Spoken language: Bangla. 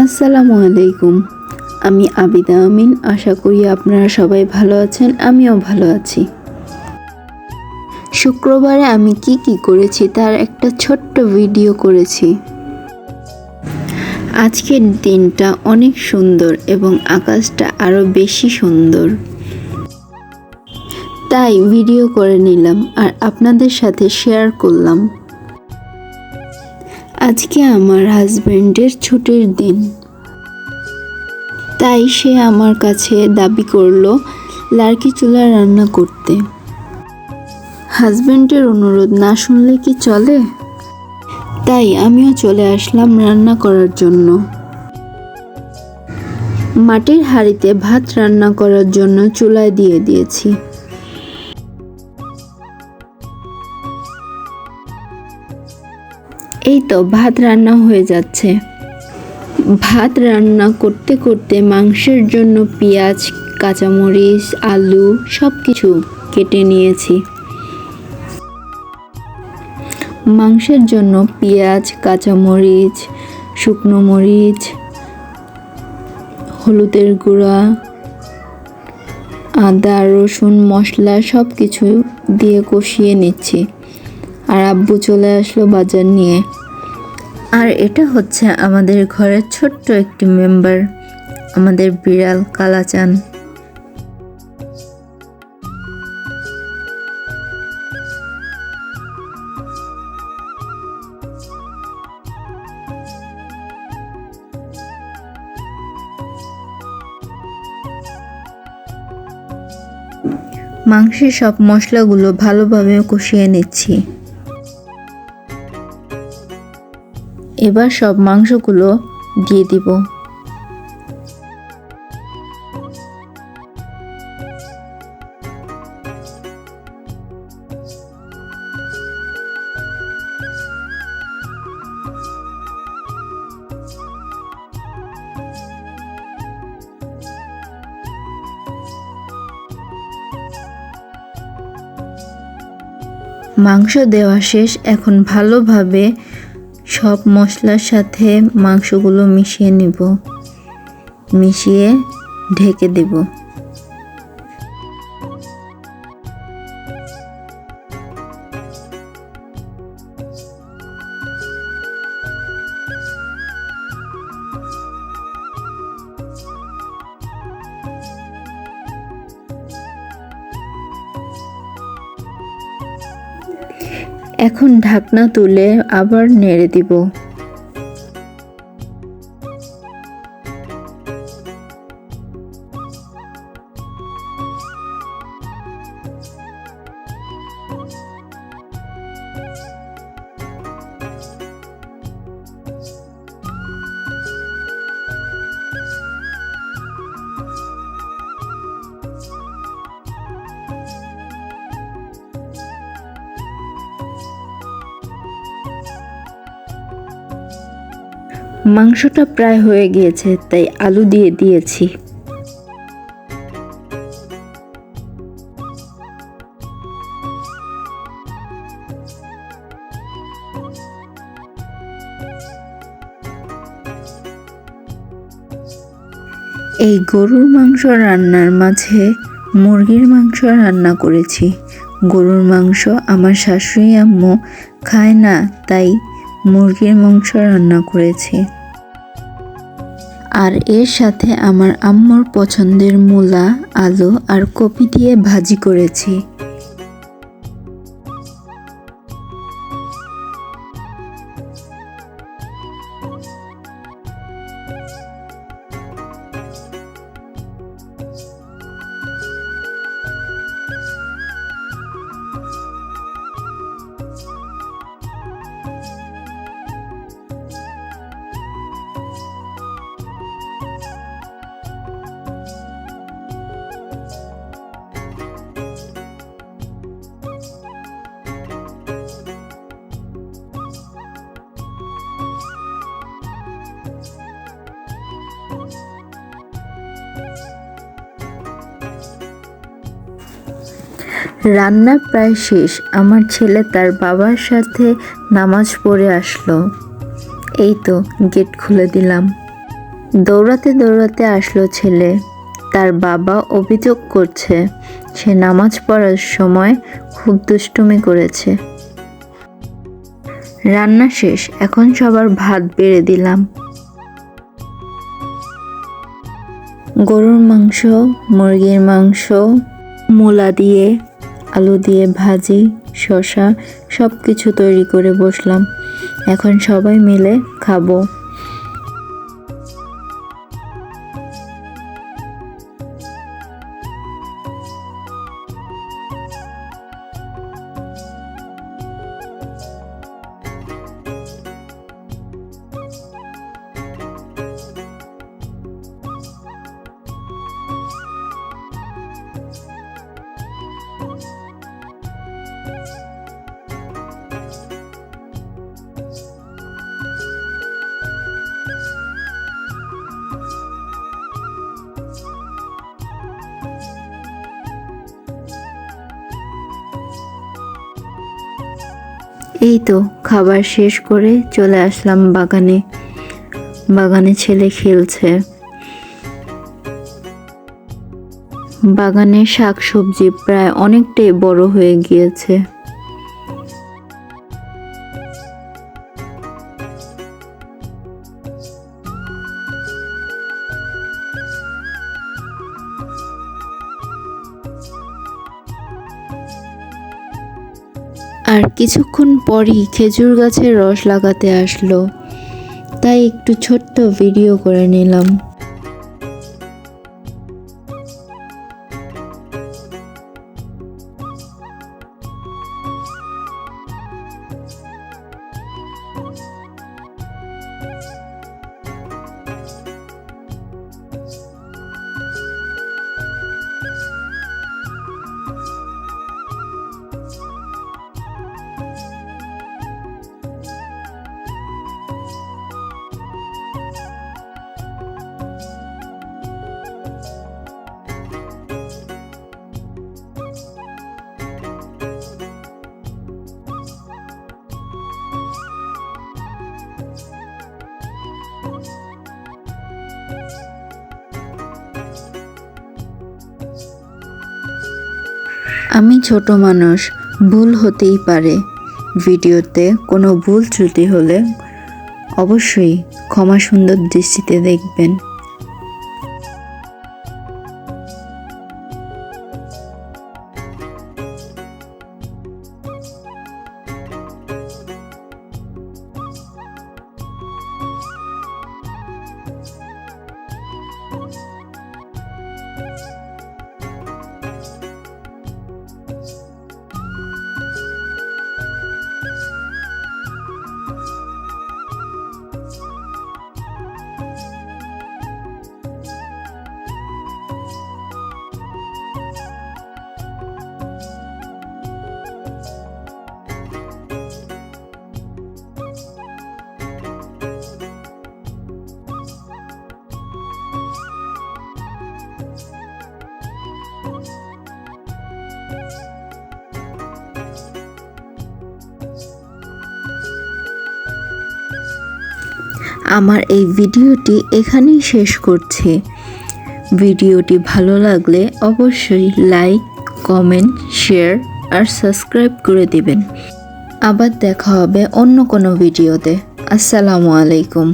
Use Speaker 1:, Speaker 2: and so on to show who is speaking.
Speaker 1: আসসালামু আলাইকুম। আমি আবিদা আমিন। আশা করি আপনারা সবাই ভালো আছেন, আমিও ভালো আছি। শুক্রবারে আমি কি করেছি তার একটা ছোট্ট ভিডিও করেছি। আজকের দিনটা অনেক সুন্দর এবং আকাশটা আরও বেশি সুন্দর, তাই ভিডিও করে নিলাম আর আপনাদের সাথে শেয়ার করলাম। আজকে আমার হাজবেন্ডের ছুটির দিন, তাই সে আমার কাছে দাবি করলো লার্কি চুলা রান্না করতে। হাজবেন্ডের অনুরোধ না শুনলে কি চলে? তাই আমিও চলে আসলাম রান্না করার জন্য। মাটির হাঁড়িতে ভাত রান্না করার জন্য চুলায় দিয়ে দিয়েছি। এই তো ভাত রান্না হয়ে যাচ্ছে। ভাত রান্না করতে করতে মাংসের জন্য পেঁয়াজ, কাঁচামরিচ, আলু সব কিছু কেটে নিয়েছি। মাংসের জন্য পেঁয়াজ, কাঁচামরিচ, শুকনো মরিচ, হলুদের গুঁড়া, আদা রসুন মশলা সব কিছু দিয়ে কষিয়ে নিচ্ছি। আর আব্বু চলে আসলো বাজার নিয়ে। আর এটা হচ্ছে আমাদের ঘরের ছোট্ট একটি মেম্বার, আমাদের বিড়াল কালাচান। মাংসের সব মশলাগুলো ভালোভাবে কষিয়ে নিচ্ছি। এবার সব মাংসগুলো দিয়ে দিব। মাংস দেওয়া শেষ। এখন ভালোভাবে সব মশলার সাথে মাংসগুলো মিশিয়ে নিব, মিশিয়ে ঢেকে দেব। এখন ঢাকনা তুলে আবার নেড়ে দিব। মাংসটা প্রায় হয়ে গিয়েছে, তাই আলু দিয়ে দিয়েছি। এই গরুর মাংস রান্নার মাঝে মুরগির মাংস রান্না করেছি। গরুর মাংস আমার শাশুড়ি আম্মু খায় না, তাই মুরগির মাংস রান্না করেছি। আর এর সাথে আমার আম্মুর পছন্দের মূলা, আলু আর কপি দিয়ে ভাজি করেছি। রান্না প্রায় শেষ। আমার ছেলে তার বাবার সাথে নামাজ পড়ে আসলো। এই তো গেট খুলে দিলাম। দৌড়াতে দৌড়াতে আসলো ছেলে। তার বাবা অভিযোগ করছে সে নামাজ পড়ার সময় খুব দুষ্টুমি করেছে। রান্না শেষ, এখন সবার ভাত বেড়ে দিলাম। গরুর মাংস, মুরগির মাংস, মূলা দিয়ে, আলু দিয়ে ভাজি, শসা সব কিছু তৈরি করে বসলাম। এখন সবাই মিলে খাবো। এই তো খাবার শেষ করে চলে আসলাম বাগানে। বাগানে ছেলে খেলছে। বাগানে শাকসবজি প্রায় অনেকটাই বড় হয়ে গিয়েছে। আর কিছুক্ষণ পরই খেজুর গাছের রস লাগাতে আসলো, তাই একটু ছোট্ট ভিডিও করে নিলাম। আমি ছোট মানুষ, ভুল হতেই পারে। ভিডিওতে কোনো ভুল ত্রুটি হলে অবশ্যই ক্ষমা সুন্দর দৃষ্টিতে দেখবেন। আমার এই ভিডিওটি এখানেই শেষ করছি। ভিডিওটি ভালো লাগলে অবশ্যই লাইক, কমেন্ট, শেয়ার আর সাবস্ক্রাইব করে দিবেন। আবার দেখা হবে অন্য কোনো ভিডিওতে। আসসালামু আলাইকুম।